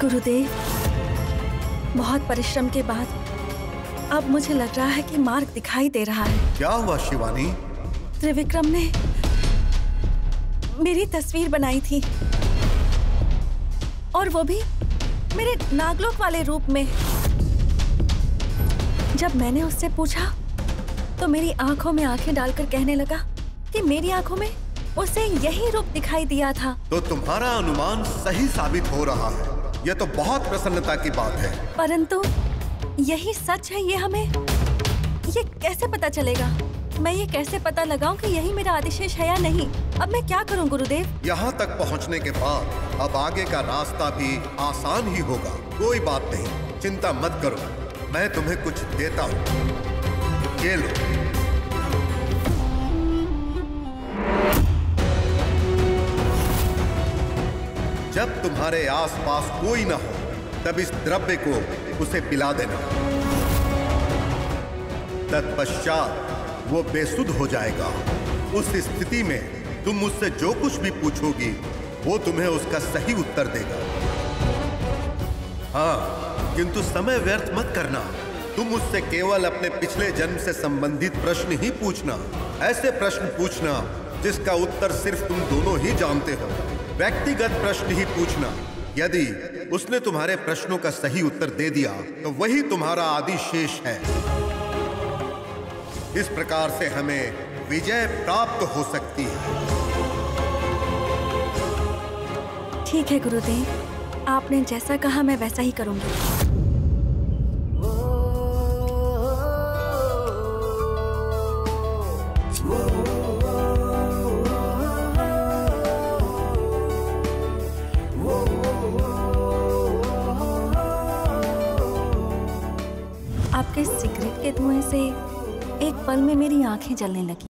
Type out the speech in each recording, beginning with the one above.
गुरुदेव, बहुत परिश्रम के बाद अब मुझे लग रहा है कि मार्ग दिखाई दे रहा है। क्या हुआ शिवानी? त्रिविक्रम ने मेरी तस्वीर बनाई थी, और वो भी मेरे नागलोक वाले रूप में। जब मैंने उससे पूछा तो मेरी आंखों में आंखें डालकर कहने लगा कि मेरी आंखों में उसे यही रूप दिखाई दिया था। तो तुम्हारा अनुमान सही साबित हो रहा है। यह तो बहुत प्रसन्नता की बात है। परंतु यही सच है, ये कैसे पता चलेगा? मैं ये कैसे पता लगाऊं कि यही मेरा आदिशेष है या नहीं? अब मैं क्या करूं गुरुदेव? यहाँ तक पहुँचने के बाद अब आगे का रास्ता भी आसान ही होगा। कोई बात नहीं, चिंता मत करो। मैं तुम्हें कुछ देता हूँ, ये लो। जब तुम्हारे आसपास कोई ना हो तब इस द्रव्य को उसे पिला देना। तत्पश्चात वो बेसुध हो जाएगा। उस स्थिति में तुम मुझसे जो कुछ भी पूछोगी वो तुम्हें उसका सही उत्तर देगा। हाँ, किंतु समय व्यर्थ मत करना। तुम मुझसे केवल अपने पिछले जन्म से संबंधित प्रश्न ही पूछना। ऐसे प्रश्न पूछना जिसका उत्तर सिर्फ तुम दोनों ही जानते हो। व्यक्तिगत प्रश्न ही पूछना। यदि उसने तुम्हारे प्रश्नों का सही उत्तर दे दिया तो वही तुम्हारा आदिशेष है। इस प्रकार से हमें विजय प्राप्त हो सकती है। ठीक है गुरुदेव, आपने जैसा कहा मैं वैसा ही करूंगी। आपके सिगरेट के धुएं से एक पल में मेरी आंखें जलने लगी।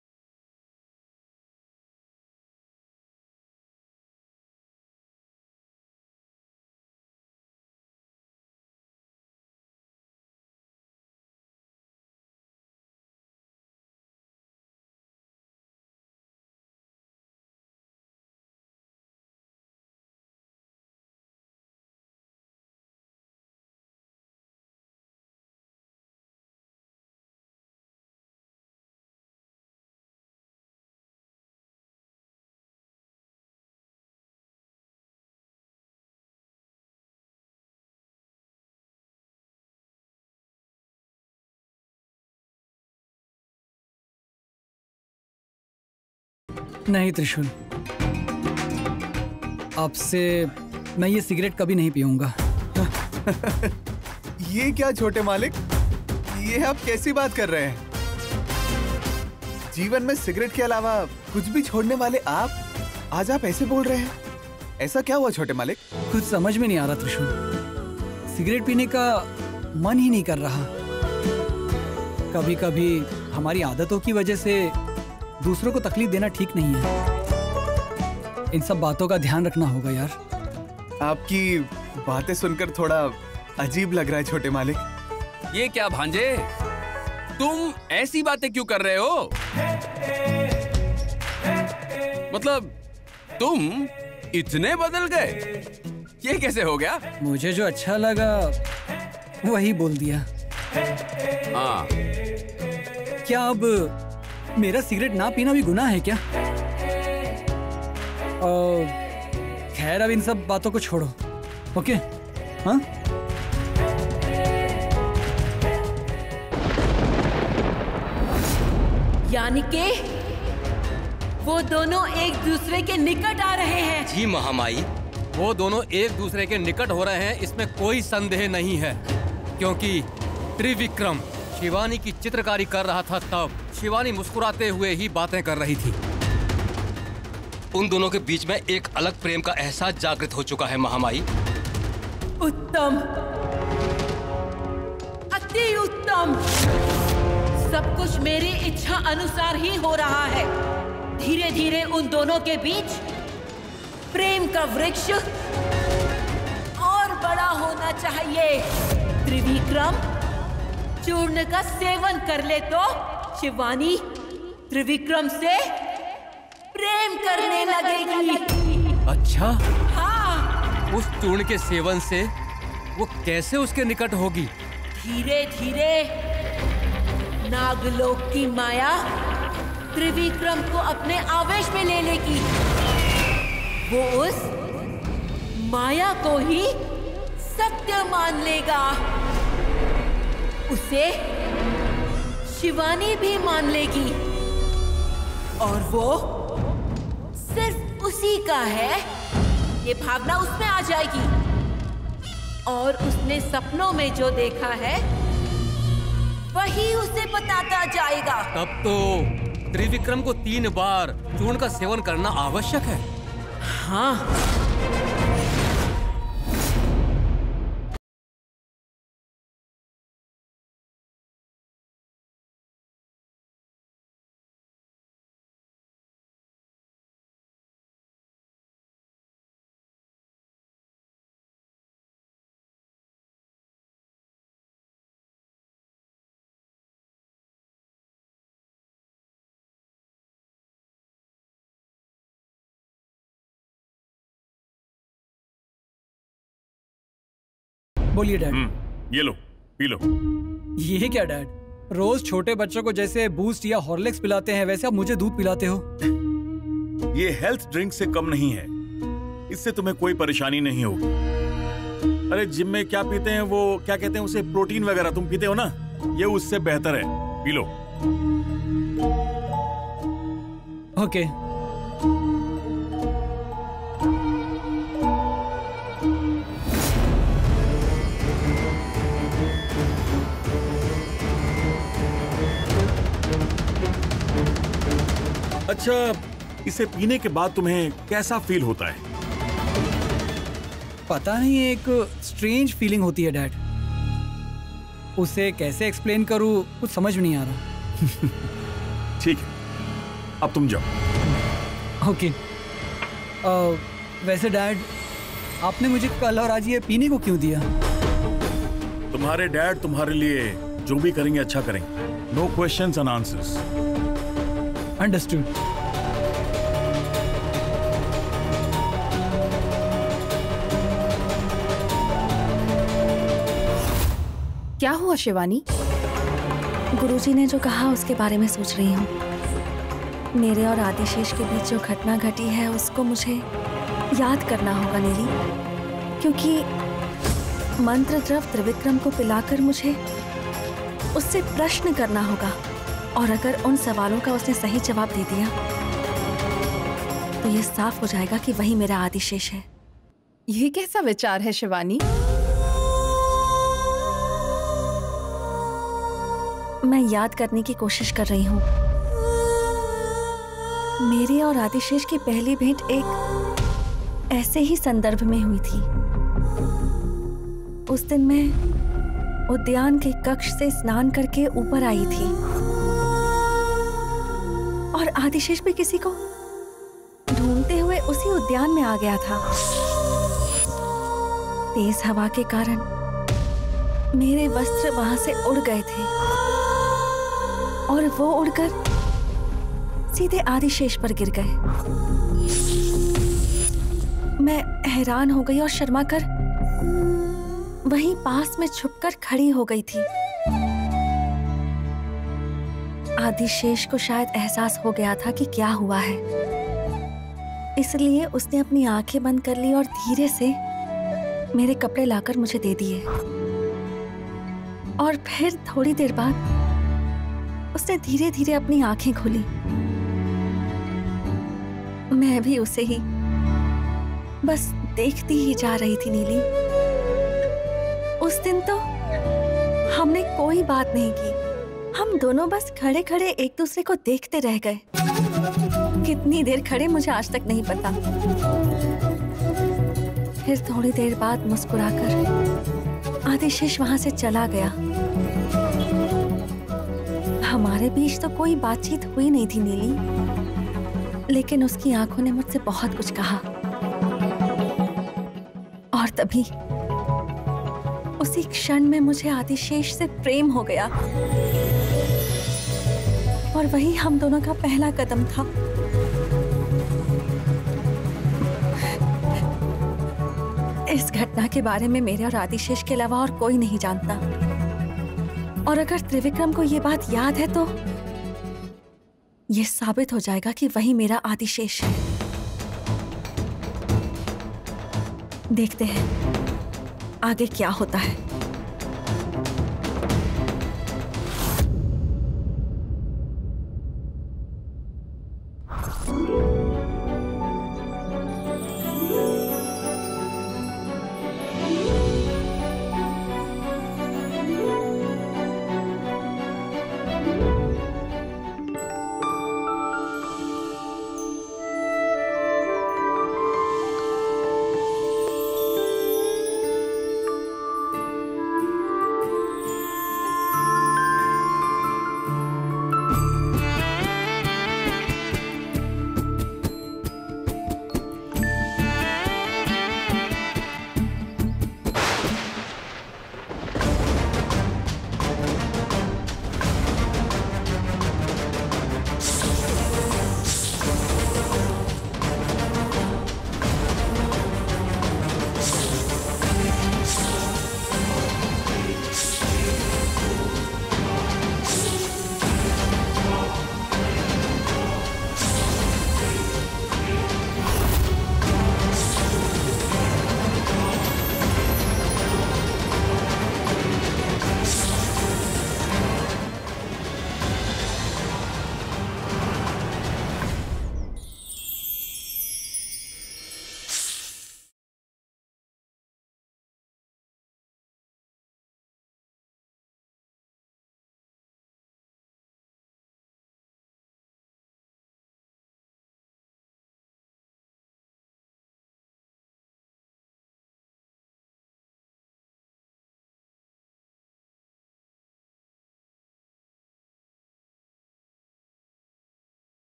नहीं त्रिशूल, आपसे मैं ये सिगरेट कभी नहीं पीऊंगा। ये क्या छोटे मालिक, ये आप कैसी बात कर रहे हैं? जीवन में सिगरेट के अलावा कुछ भी छोड़ने वाले आप, आज आप ऐसे बोल रहे हैं? ऐसा क्या हुआ छोटे मालिक? कुछ समझ में नहीं आ रहा त्रिशूल, सिगरेट पीने का मन ही नहीं कर रहा। कभी कभी हमारी आदतों की वजह से दूसरों को तकलीफ देना ठीक नहीं है। इन सब बातों का ध्यान रखना होगा यार। आपकी बातें सुनकर थोड़ा अजीब लग रहा है छोटे मालिक। ये क्या भांजे, तुम ऐसी बातें क्यों कर रहे हो? मतलब तुम इतने बदल गए, ये कैसे हो गया? मुझे जो अच्छा लगा वही बोल दिया। हाँ, क्या अब मेरा सिगरेट ना पीना भी गुनाह है क्या? खैर, अब इन सब बातों को छोड़ो, ओके? हाँ? यानी कि वो दोनों एक दूसरे के निकट आ रहे हैं। जी महामाई, वो दोनों एक दूसरे के निकट हो रहे हैं, इसमें कोई संदेह नहीं है। क्योंकि त्रिविक्रम शिवानी की चित्रकारी कर रहा था तब शिवानी मुस्कुराते हुए ही बातें कर रही थी। उन दोनों के बीच में एक अलग प्रेम का एहसास जागृत हो चुका है महामाई। उत्तम, अति उत्तम। सब कुछ मेरी इच्छा अनुसार ही हो रहा है। धीरे धीरे उन दोनों के बीच प्रेम का वृक्ष और बड़ा होना चाहिए। त्रिविक्रम चूर्ण का सेवन कर ले तो शिवानी त्रिविक्रम से प्रेम करने लगेगी। अच्छा, हाँ, उस चूर्ण के सेवन से वो कैसे उसके निकट होगी? धीरे धीरे नागलोक की माया त्रिविक्रम को अपने आवेश में ले लेगी। वो उस माया को ही सत्य मान लेगा। उसे शिवानी भी मान लेगी और वो सिर्फ उसी का है, ये भावना उसमें आ जाएगी। और उसने सपनों में जो देखा है वही उसे बताता जाएगा। तब तो त्रिविक्रम को 3 बार चूर्ण का सेवन करना आवश्यक है। हाँ, बोलिए डैड। ये लो, पी लो। ये क्या डैड, रोज छोटे बच्चों को जैसे बूस्ट या हॉर्लिक्स पिलाते हैं वैसे आप मुझे दूध पिलाते हो। ये हेल्थ ड्रिंक से कम नहीं है, इससे तुम्हें कोई परेशानी नहीं होगी। अरे जिम में क्या पीते हैं वो क्या कहते हैं उसे, प्रोटीन वगैरह तुम पीते हो ना, ये उससे बेहतर है, पी लो। ओके। अच्छा, इसे पीने के बाद तुम्हें कैसा फील होता है? पता नहीं, एक स्ट्रेंज फीलिंग होती है डैड। उसे कैसे एक्सप्लेन करूं, कुछ समझ में नहीं आ रहा। ठीक है, अब तुम जाओ। ओके। वैसे डैड, आपने मुझे कल और आज ये पीने को क्यों दिया? तुम्हारे डैड तुम्हारे लिए जो भी करेंगे अच्छा करेंगे। No questions and answers. Understood. क्या हुआ शिवानी? गुरुजी ने जो कहा उसके बारे में सोच रही हूँ। मेरे और आदिशेष के बीच जो घटना घटी है उसको मुझे याद करना होगा नीली, क्योंकि मंत्र द्रव त्रिविक्रम को पिलाकर मुझे उससे प्रश्न करना होगा, और अगर उन सवालों का उसने सही जवाब दे दिया तो ये साफ हो जाएगा कि वही मेरा आदिशेष है। ये कैसा विचार है शिवानी? मैं याद करने की कोशिश कर रही हूँ। मेरे और आदिशेष की पहली भेंट एक ऐसे ही संदर्भ में हुई थी। उस दिन मैं उद्यान के कक्ष से स्नान करके ऊपर आई थी और आदिशेष भी किसी को ढूंढते हुए उसी उद्यान में आ गया था। तेज हवा के कारण मेरे वस्त्र वहां से उड़ गए थे और वो उड़कर सीधे आदिशेष पर गिर गए। मैं हैरान हो गई और शर्मा कर वहीं पास में छुपकर खड़ी हो गई थी। आदिशेष को शायद एहसास हो गया था कि क्या हुआ है, इसलिए उसने अपनी आंखें बंद कर ली और धीरे से मेरे कपड़े लाकर मुझे दे दिए। और फिर थोड़ी देर बाद उसने धीरे धीरे अपनी आंखें खोली। मैं भी उसे ही बस देखती ही जा रही थी नीली। उस दिन तो हमने कोई बात नहीं की, हम दोनों बस खड़े खड़े एक दूसरे को देखते रह गए। कितनी देर खड़े मुझे आज तक नहीं पता। फिर थोड़ी देर बाद मुस्कुराकर आदिशेष वहां से चला गया। हमारे बीच तो कोई बातचीत हुई नहीं थी नीली, लेकिन उसकी आंखों ने मुझसे बहुत कुछ कहा। और तभी उसी क्षण में मुझे आदिशेष से प्रेम हो गया और वही हम दोनों का पहला कदम था। इस घटना के बारे में मेरे और आदिशेष के अलावा और कोई नहीं जानता। और अगर त्रिविक्रम को ये बात याद है तो ये साबित हो जाएगा कि वही मेरा आदिशेष है। देखते हैं आगे क्या होता है।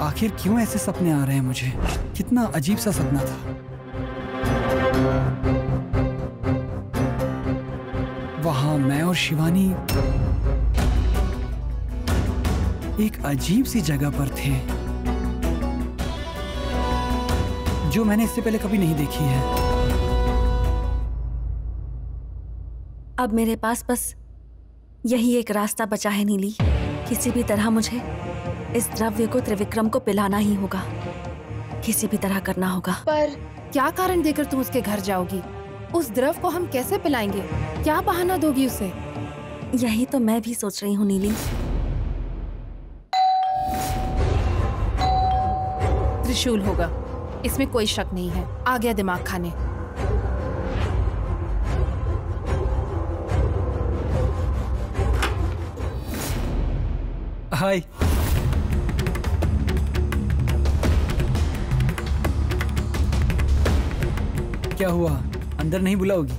आखिर क्यों ऐसे सपने आ रहे हैं मुझे? कितना अजीब सा सपना था। वहां मैं और शिवानी एक अजीब सी जगह पर थे जो मैंने इससे पहले कभी नहीं देखी है। अब मेरे पास बस यही एक रास्ता बचा है नीली। किसी भी तरह मुझे इस द्रव्य को त्रिविक्रम को पिलाना ही होगा। किसी भी तरह करना होगा। पर क्या कारण देकर तुम उसके घर जाओगी? उस द्रव को हम कैसे पिलाएंगे? क्या बहाना दोगी उसे? यही तो मैं भी सोच रही हूँ नीली। त्रिशूल होगा, इसमें कोई शक नहीं है। आ गया दिमाग खाने। हाय। क्या हुआ? अंदर नहीं बुलाओगी?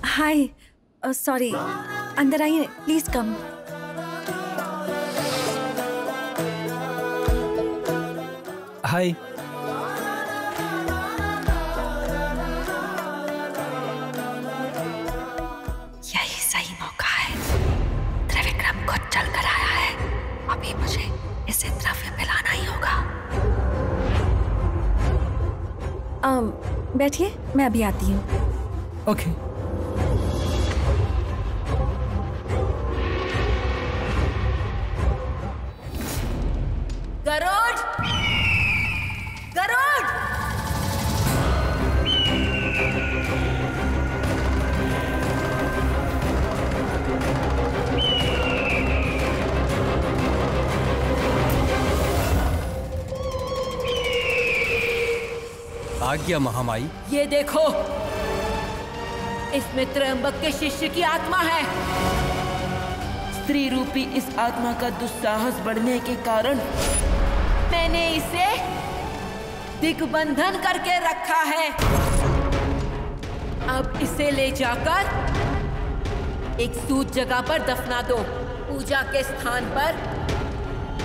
हाय, सॉरी। अंदर आइए, प्लीज कम। हाय। यही सही मौका है। त्रिविक्रम खुद चल कर आया है। अभी मुझे इसे द्रव्य पिलाना ही होगा। बैठिए, मैं अभी आती हूँ। ओके। गरुड़! गरुड़! आज्ञा महामाई। ये देखो, इसमें त्रयंबक के शिष्य की आत्मा है। स्त्री रूपी इस आत्मा का दुस्साहस बढ़ने के कारण मैंने इसे दिग्बंधन करके रखा है। अब इसे ले जाकर एक सूत जगह पर दफना दो। पूजा के स्थान पर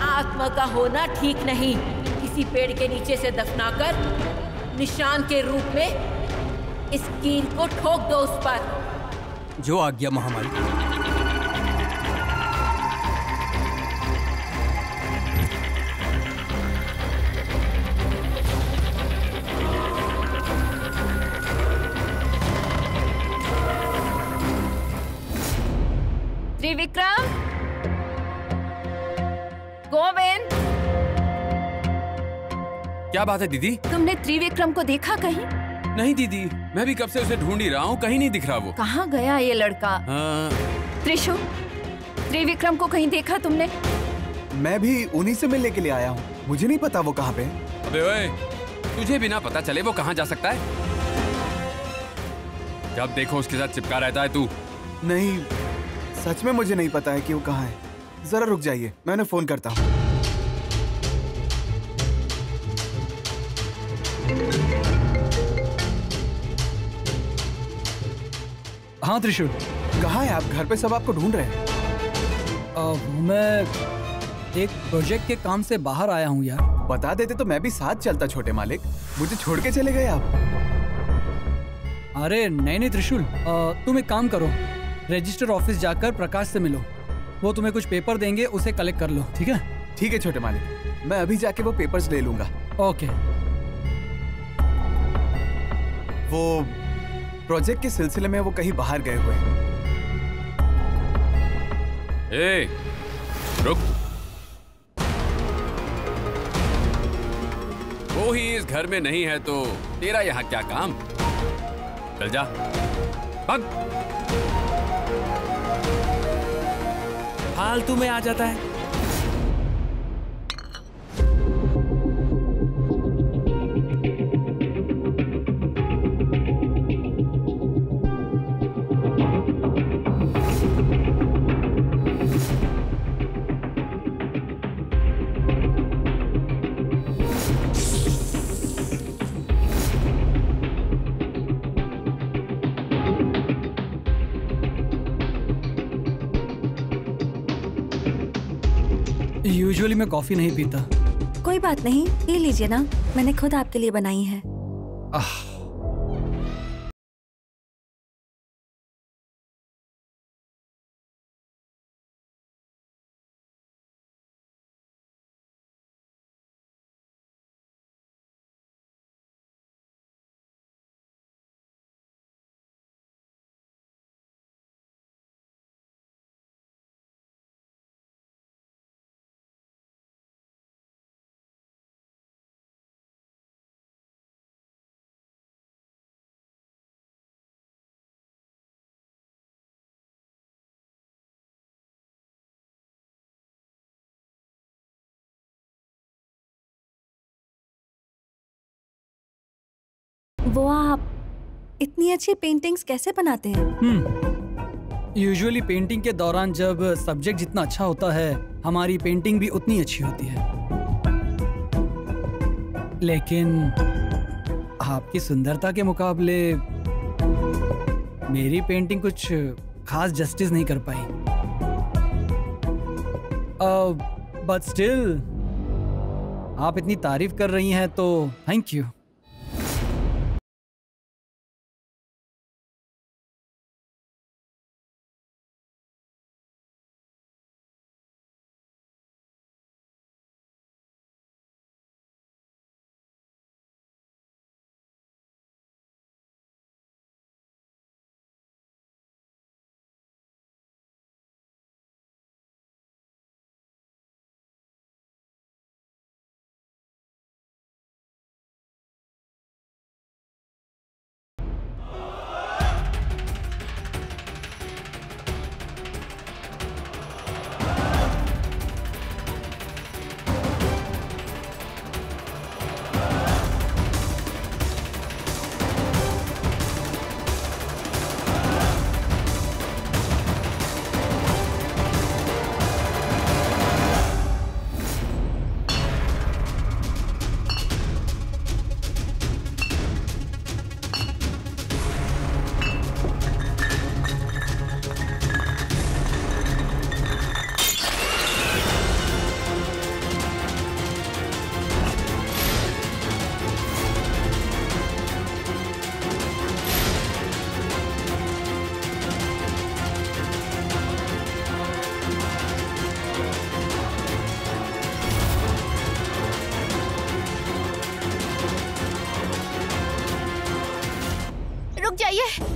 आत्मा का होना ठीक नहीं, किसी पेड़ के नीचे से दफनाकर निशान के रूप में इस कील को ठोक दो उस पर। जो आज्ञा महामारी। त्रिविक्रम, गोविंद, क्या बात है दीदी? तुमने त्रिविक्रम को देखा कहीं? नहीं दीदी, मैं भी कब से उसे ढूंढ ही रहा हूँ, कहीं नहीं दिख रहा वो। कहाँ गया ये लड़का? त्रिशु, त्रिविक्रम को कहीं देखा तुमने? मैं भी उन्हीं से मिलने के लिए आया हूँ, मुझे नहीं पता वो कहाँ पे। अबे ओए, तुझे बिना पता चले वो कहाँ जा सकता है? जब देखो उसके साथ चिपका रहता है तू। नहीं, सच में मुझे नहीं पता है कि वो कहाँ है। जरा रुक जाइए, मैं उन्हें फोन करता हूँ। हाँ त्रिशूल। कहाँ है आप? घर पे सब आपको ढूंढ रहे हैं। मैं एक प्रोजेक्ट के काम से बाहर आया हूँ यार। बता देते तो मैं भी साथ चलता छोटे मालिक, मुझे छोड़ के चले गए आप। अरे नहीं नहीं त्रिशूल, तुम एक काम करो, रजिस्टर ऑफिस जाकर प्रकाश से मिलो, वो तुम्हें कुछ पेपर देंगे, उसे कलेक्ट कर लो। ठीक है? ठीक है छोटे मालिक, मैं अभी जाके वो पेपर्स ले लूंगा। ओके। वो प्रोजेक्ट के सिलसिले में वो कहीं बाहर गए हुए हैं। ए, रुक। वो ही इस घर में नहीं है तो तेरा यहाँ क्या काम? चल जा, भाग। फालतू में आ जाता है। यूजुअली मैं कॉफी नहीं पीता। कोई बात नहीं, पी लीजिए ना, मैंने खुद आपके लिए बनाई है। आह वो आप इतनी अच्छी पेंटिंग्स कैसे बनाते हैं? यूजुअली पेंटिंग के दौरान जब सब्जेक्ट जितना अच्छा होता है, हमारी पेंटिंग भी उतनी अच्छी होती है। लेकिन आपकी सुंदरता के मुकाबले मेरी पेंटिंग कुछ खास जस्टिस नहीं कर पाई। बट स्टिल आप इतनी तारीफ कर रही हैं तो थैंक यू। जाइए।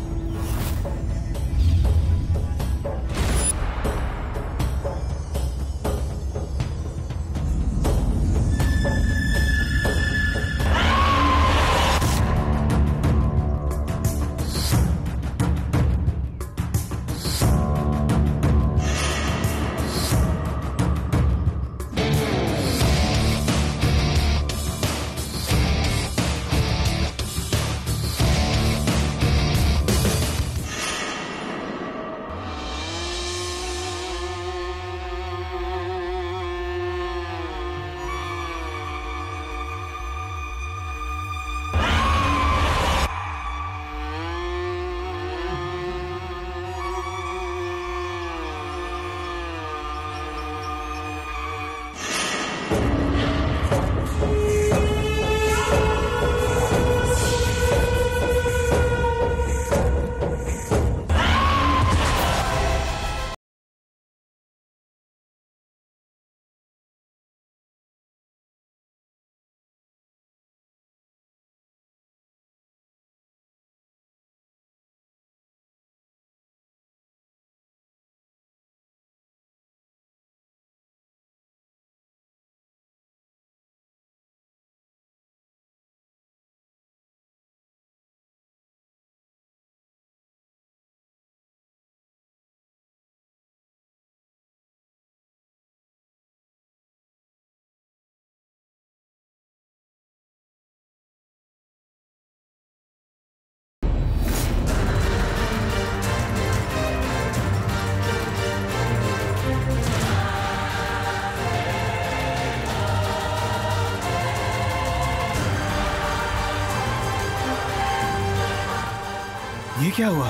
ये क्या हुआ?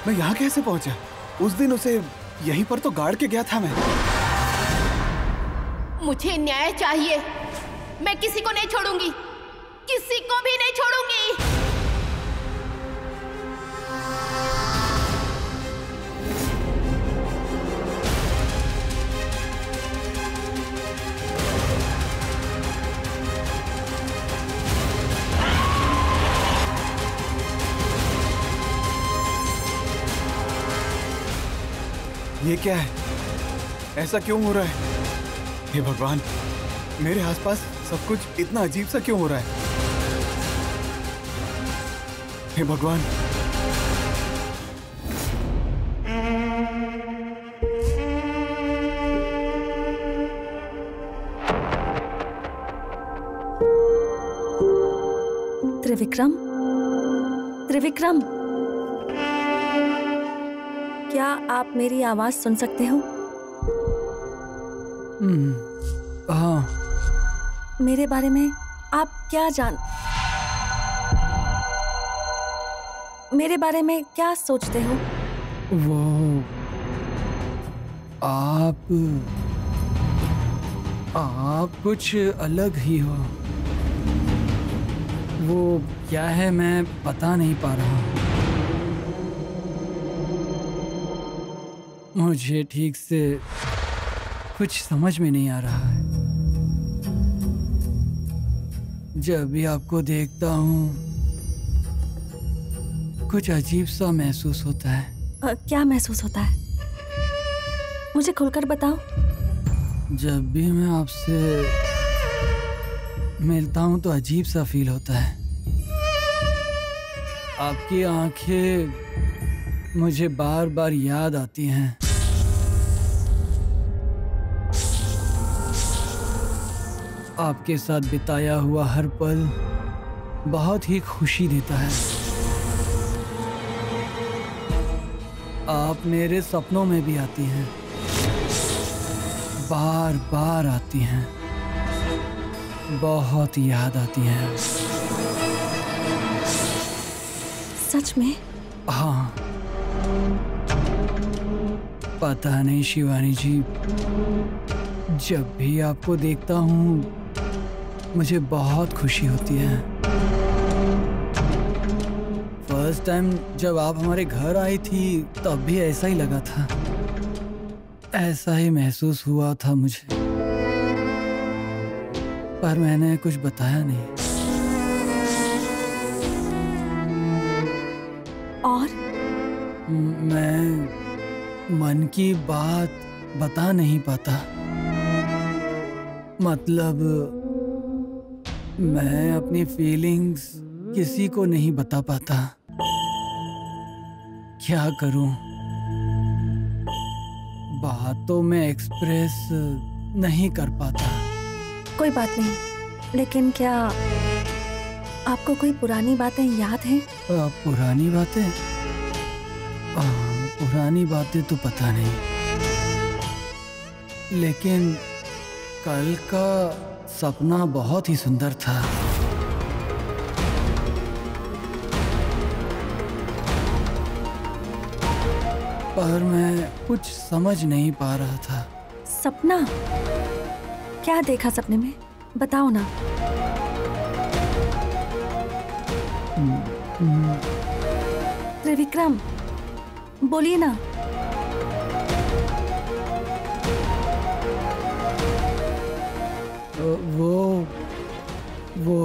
मैं यहाँ कैसे पहुंचा? उस दिन उसे यहीं पर तो गाड़ के गया था मैं। मुझे न्याय चाहिए। मैं किसी को नहीं छोड़ूंगी, किसी को भी नहीं छोड़ूंगी। ये क्या है? ऐसा क्यों हो रहा है? हे भगवान, मेरे आसपास सब कुछ इतना अजीब सा क्यों हो रहा है? हे भगवान, त्रिविक्रम, त्रिविक्रम, क्या आप मेरी आवाज सुन सकते हो? हाँ। मेरे बारे में आप क्या मेरे बारे में क्या सोचते हो? वो आप कुछ अलग ही हो। वो क्या है मैं बता नहीं पा रहा। मुझे ठीक से कुछ समझ में नहीं आ रहा है। जब भी आपको देखता हूँ कुछ अजीब सा महसूस होता है। क्या महसूस होता है? मुझे खुलकर बताओ। जब भी मैं आपसे मिलता हूँ तो अजीब सा फील होता है। आपकी आंखें मुझे बार बार याद आती हैं। आपके साथ बिताया हुआ हर पल बहुत ही खुशी देता है। आप मेरे सपनों में भी आती हैं, बार बार आती हैं, बहुत याद आती हैं। सच में? हाँ। पता नहीं शिवानी जी, जब भी आपको देखता हूँ मुझे बहुत खुशी होती है। फर्स्ट टाइम जब आप हमारे घर आई थी तब भी ऐसा ही लगा था, ऐसा ही महसूस हुआ था मुझे, पर मैंने कुछ बताया नहीं। और मैं मन की बात बता नहीं पाता। मतलब मैं अपनी फीलिंग्स किसी को नहीं बता पाता। क्या करूं? बातों में एक्सप्रेस नहीं कर पाता। कोई बात नहीं, लेकिन क्या आपको कोई पुरानी बातें याद हैं? पुरानी बातें? पुरानी बातें तो पता नहीं, लेकिन कल का सपना बहुत ही सुंदर था। पर मैं कुछ समझ नहीं पा रहा था। सपना? क्या देखा सपने में? बताओ ना। त्रिविक्रम, बोलिए ना। वो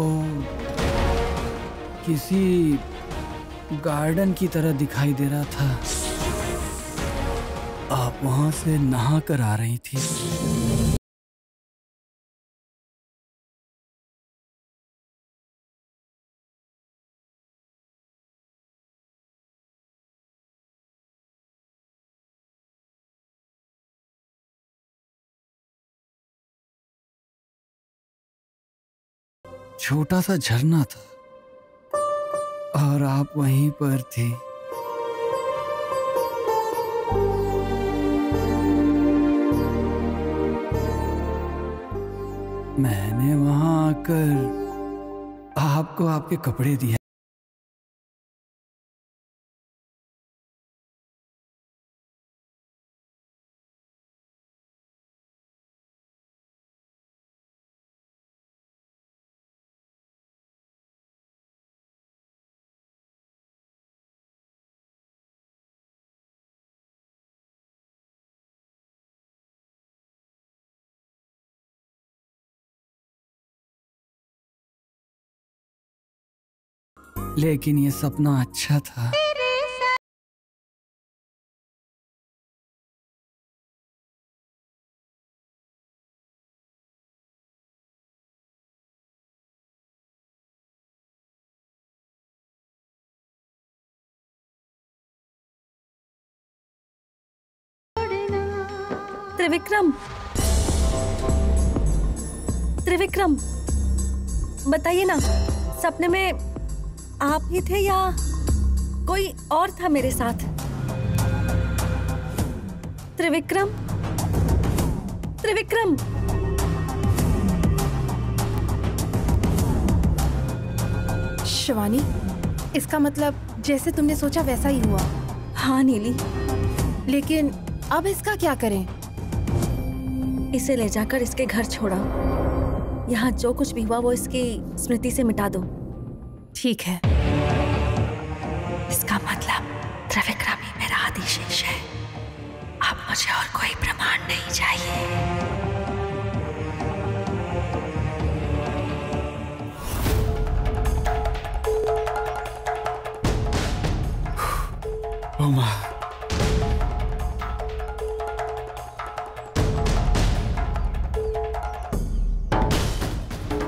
किसी गार्डन की तरह दिखाई दे रहा था। आप वहां से नहा कर आ रही थी। छोटा सा झरना था और आप वहीं पर थी। मैंने वहां आकर आपको आपके कपड़े दिए। लेकिन ये सपना अच्छा था। त्रिविक्रम, त्रिविक्रम, बताइए ना, सपने में आप ही थे या कोई और था मेरे साथ? त्रिविक्रम, त्रिविक्रम। शिवानी, इसका मतलब जैसे तुमने सोचा वैसा ही हुआ। हाँ नीली। लेकिन अब इसका क्या करें? इसे ले जाकर इसके घर छोड़ा। यहाँ जो कुछ भी हुआ वो इसकी स्मृति से मिटा दो। ठीक है। इसका मतलब त्रिविक्रम ही मेरा आदिशेष है। अब मुझे और कोई प्रमाण नहीं चाहिए। ओमा,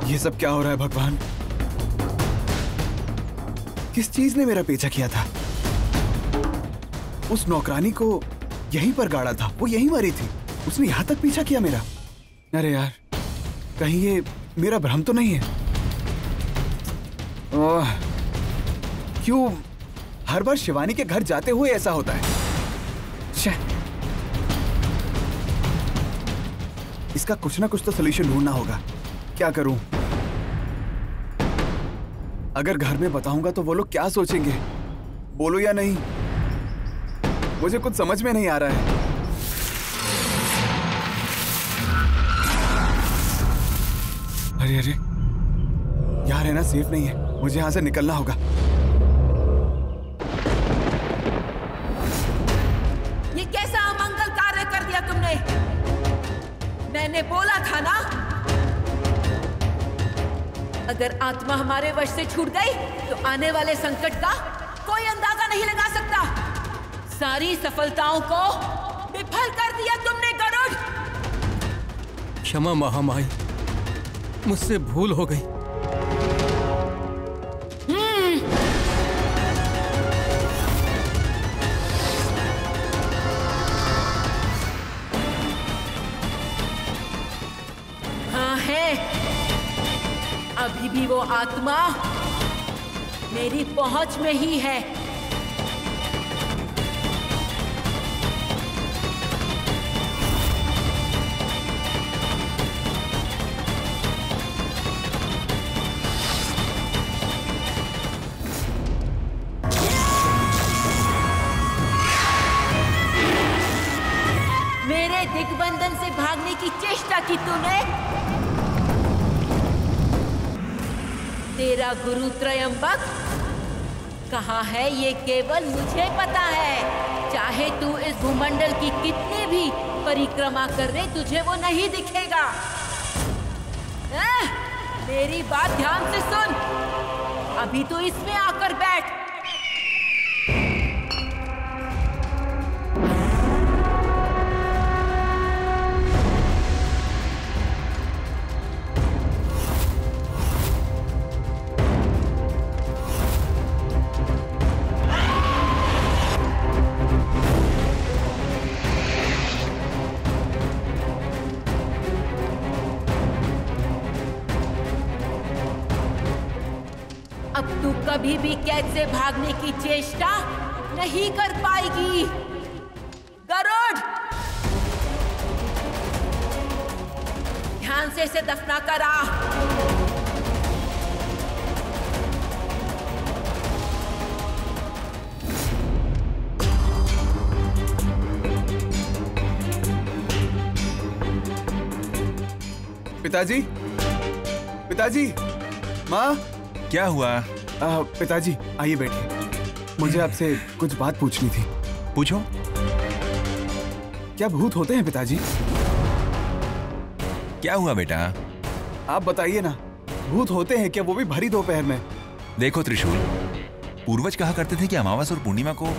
ये सब क्या हो रहा है भगवान? किस चीज ने मेरा पीछा किया था? उस नौकरानी को यहीं पर गाड़ा था, वो यहीं मरी थी, उसने यहां तक पीछा किया मेरा। अरे यार, कहीं ये मेरा भ्रम तो नहीं है? क्यों हर बार शिवानी के घर जाते हुए ऐसा होता है? इसका कुछ ना कुछ तो सलूशन ढूंढना होगा। क्या करूं? अगर घर में बताऊंगा तो वो लोग क्या सोचेंगे? बोलो या नहीं? मुझे कुछ समझ में नहीं आ रहा है। अरे अरे, यहाँ रहना सेफ नहीं है, मुझे यहाँ से निकलना होगा। ये कैसा अमंगल कार्य कर दिया तुमने? मैंने बोला था ना, अगर आत्मा हमारे वश से छूट गई तो आने वाले संकट का कोई अंदाजा नहीं लगा सकता। सारी सफलताओं को विफल कर दिया तुमने गरुड़। क्षमा महामाई, मुझसे भूल हो गई। हाँ है, अभी भी वो आत्मा मेरी पहुंच में ही है। मेरे दिग्बंधन से भागने की चेष्टा की तूने। तेरा गुरु त्रयंबक कहाँ है ये केवल मुझे पता है। चाहे तू इस भूमंडल की कितनी भी परिक्रमा कर ले, तुझे वो नहीं दिखेगा। मेरी बात ध्यान से सुन, अभी तू इसमें आकर बैठ। अब तू कभी भी कैद से भागने की चेष्टा नहीं कर पाएगी गरुड़। ध्यान से इसे दफना करा। पिताजी, पिताजी, माँ। क्या हुआ? पिताजी आइए बैठिए, मुझे आपसे कुछ बात पूछनी थी। पूछो। क्या भूत होते हैं पिताजी? क्या हुआ बेटा? आप बताइए ना, भूत होते हैं क्या, वो भी भरी दोपहर में? देखो त्रिशूल, पूर्वज कहा करते थे कि अमावस और पूर्णिमा को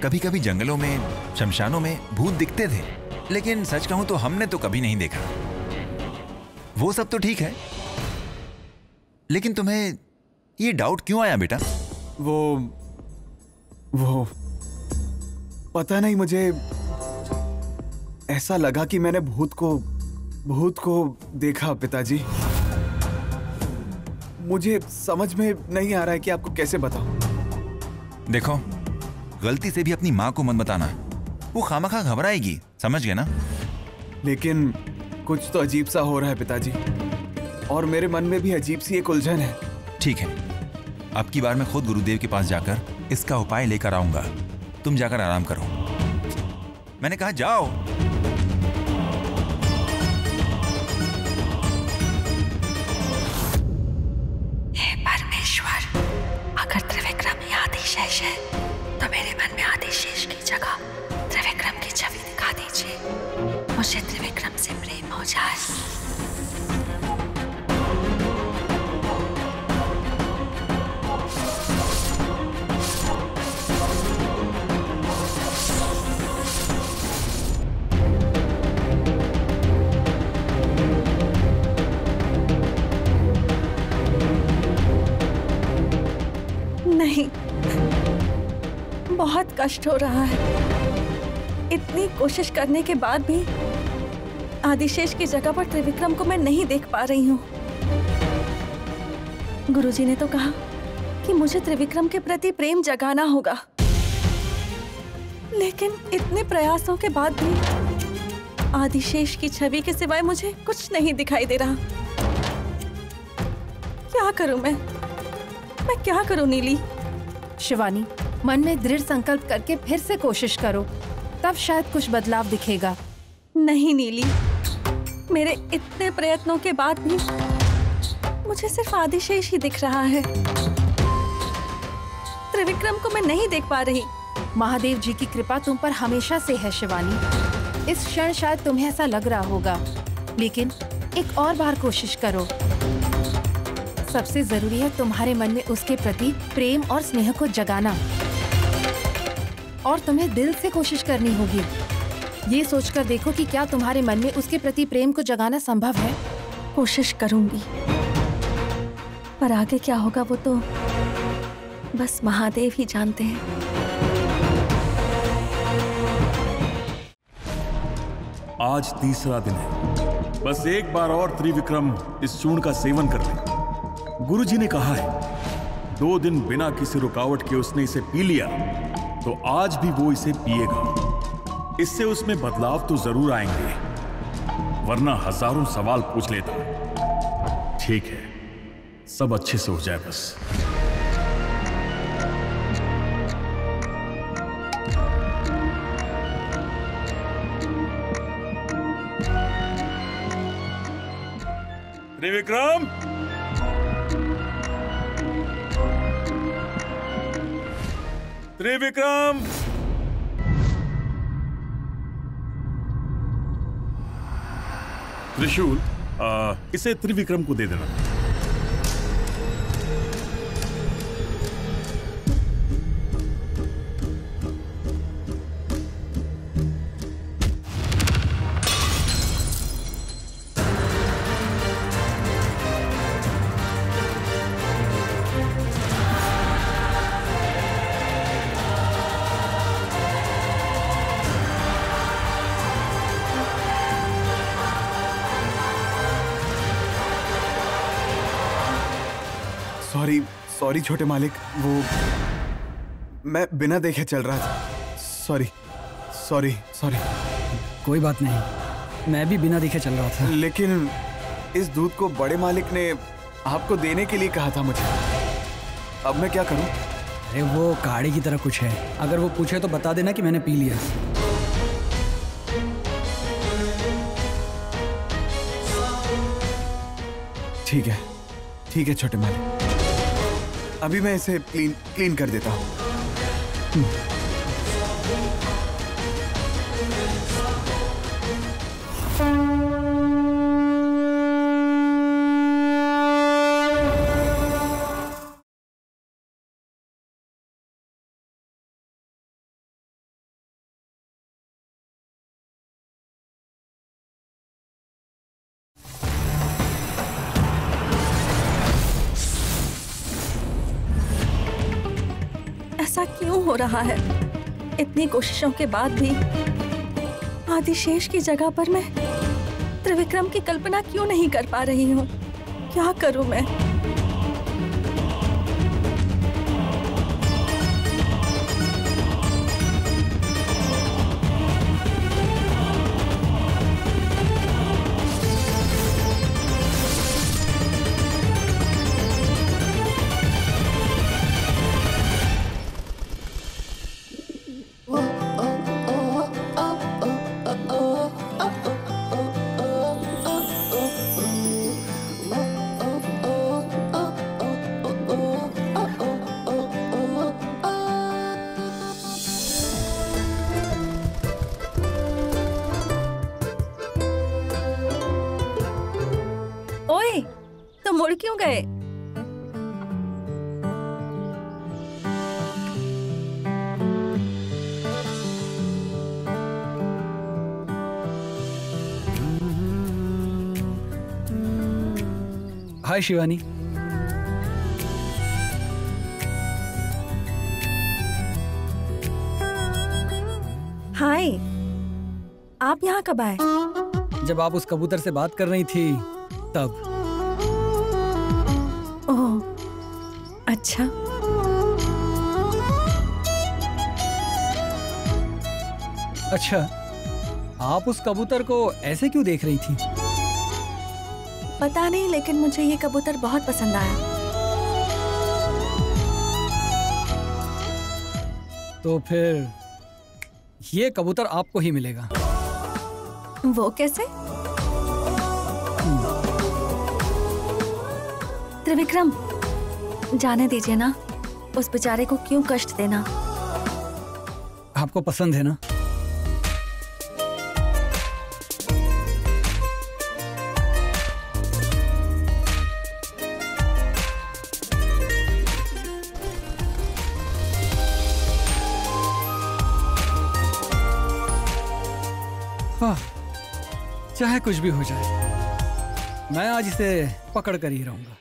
कभी कभी जंगलों में, शमशानों में भूत दिखते थे, लेकिन सच कहूं तो हमने तो कभी नहीं देखा। वो सब तो ठीक है, लेकिन तुम्हें ये डाउट क्यों आया बेटा? वो पता नहीं, मुझे ऐसा लगा कि मैंने भूत को देखा पिताजी। मुझे समझ में नहीं आ रहा है कि आपको कैसे बताऊं। देखो, गलती से भी अपनी माँ को मत बताना, वो खामखा घबराएगी, समझ गए ना? लेकिन कुछ तो अजीब सा हो रहा है पिताजी, और मेरे मन में भी अजीब सी एक उलझन है। ठीक है, अब की बार मैं खुद गुरुदेव के पास जाकर इसका उपाय लेकर आऊंगा। तुम जाकर आराम करो। मैंने कहा जाओ। हे परमेश्वर, अगर त्रिविक्रम ही आदिशेष है तो मेरे मन में आदिशेष की जगह त्रिविक्रम की छवि दिखा दीजिए। मुझे त्रिविक्रम से प्रेम हो जाए। नहीं, बहुत कष्ट हो रहा है। इतनी कोशिश करने के बाद भी आदिशेष की जगह पर त्रिविक्रम को मैं नहीं देख पा रही हूँ। गुरुजी ने तो कहा कि मुझे त्रिविक्रम के प्रति प्रेम जगाना होगा, लेकिन इतने प्रयासों के बाद भी आदिशेष की छवि के सिवाय मुझे कुछ नहीं दिखाई दे रहा। क्या करूं मैं क्या करूं नीली? शिवानी, मन में दृढ़ संकल्प करके फिर से कोशिश करो, तब शायद कुछ बदलाव दिखेगा। नहीं नीली, मेरे इतने प्रयत्नों के बाद भी मुझे सिर्फ आदिशेष ही दिख रहा है। त्रिविक्रम को मैं नहीं देख पा रही। महादेव जी की कृपा तुम पर हमेशा से है शिवानी। इस क्षण शायद तुम्हें ऐसा लग रहा होगा, लेकिन एक और बार कोशिश करो। सबसे जरूरी है तुम्हारे मन में उसके प्रति प्रेम और स्नेह को जगाना। और तुम्हें दिल से कोशिश करनी होगी। ये सोचकर देखो कि क्या तुम्हारे मन में उसके प्रति प्रेम को जगाना संभव है। कोशिश करूंगी, पर आगे क्या होगा वो तो बस महादेव ही जानते हैं। आज तीसरा दिन है, बस एक बार और त्रिविक्रम इस चूर्ण का सेवन कर ले। गुरुजी ने कहा है 2 दिन बिना किसी रुकावट के उसने इसे पी लिया तो आज भी वो इसे पिएगा। इससे उसमें बदलाव तो जरूर आएंगे, वरना हजारों सवाल पूछ लेता। ठीक है, सब अच्छे से हो जाए बस। त्रिविक्रम, त्रिविक्रम, त्रिशूल इसे त्रिविक्रम को दे देना। सॉरी छोटे मालिक, वो मैं बिना देखे चल रहा था। सॉरी। कोई बात नहीं, मैं भी बिना देखे चल रहा था। लेकिन इस दूध को बड़े मालिक ने आपको देने के लिए कहा था मुझे। अब मैं क्या करूं? अरे वो काढ़े की तरह कुछ है, अगर वो पूछे तो बता देना कि मैंने पी लिया। ठीक है छोटे मालिक, अभी मैं इसे क्लीन कर देता हूँ। ऐसा क्यों हो रहा है? इतनी कोशिशों के बाद भी आदिशेष की जगह पर मैं त्रिविक्रम की कल्पना क्यों नहीं कर पा रही हूँ? क्या करूँ मैं? मुड़ क्यों गए? हाय शिवानी। हाय, आप यहाँ कब आए? जब आप उस कबूतर से बात कर रही थी तब। ओह, अच्छा। अच्छा, आप उस कबूतर को ऐसे क्यों देख रही थी? पता नहीं, लेकिन मुझे ये कबूतर बहुत पसंद आया। तो फिर ये कबूतर आपको ही मिलेगा। वो कैसे? त्रिविक्रम, जाने दीजिए ना, उस बेचारे को क्यों कष्ट देना। आपको पसंद है ना? हाँ, चाहे कुछ भी हो जाए, मैं आज इसे पकड़ कर ही रहूंगा।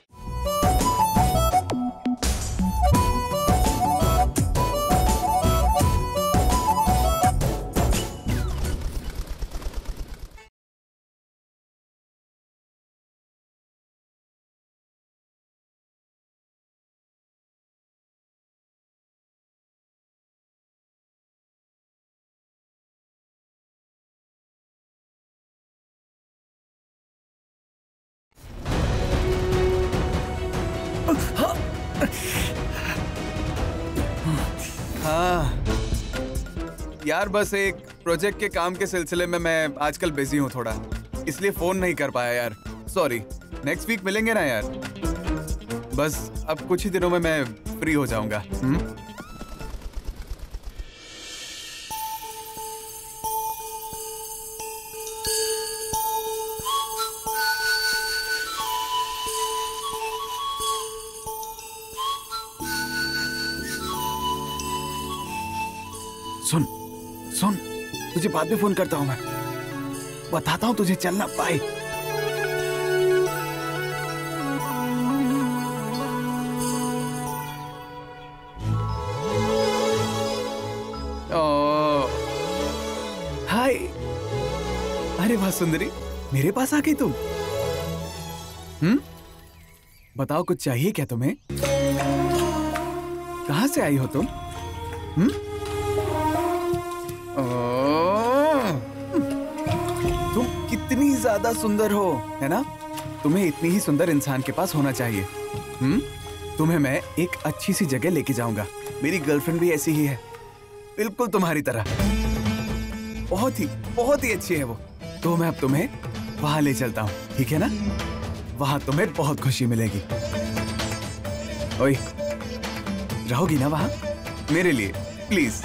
हाँ यार, बस एक प्रोजेक्ट के काम के सिलसिले में मैं आजकल बिजी हूँ थोड़ा, इसलिए फोन नहीं कर पाया यार, सॉरी। नेक्स्ट वीक मिलेंगे ना यार? बस अब कुछ ही दिनों में मैं फ्री हो जाऊंगा। सुन सुन, तुझे बाद में फोन करता हूं, मैं बताता हूं तुझे। चलना, बाय। हाय, अरे वाह सुंदरी, मेरे पास आ गई तुम। बताओ, कुछ चाहिए क्या तुम्हें? कहां से आई हो तुम? तुम कितनी ज्यादा सुंदर हो, है ना? तुम्हें इतनी ही सुंदर इंसान के पास होना चाहिए। तुम्हें मैं एक अच्छी सी जगह लेके जाऊंगा। मेरी गर्लफ्रेंड भी ऐसी ही है, बिल्कुल तुम्हारी तरह। बहुत ही अच्छी है वो। तो मैं अब तुम्हें वहां ले चलता हूँ, ठीक है ना? वहां तुम्हें बहुत खुशी मिलेगी। ओए, रहोगी ना वहां मेरे लिए, प्लीज?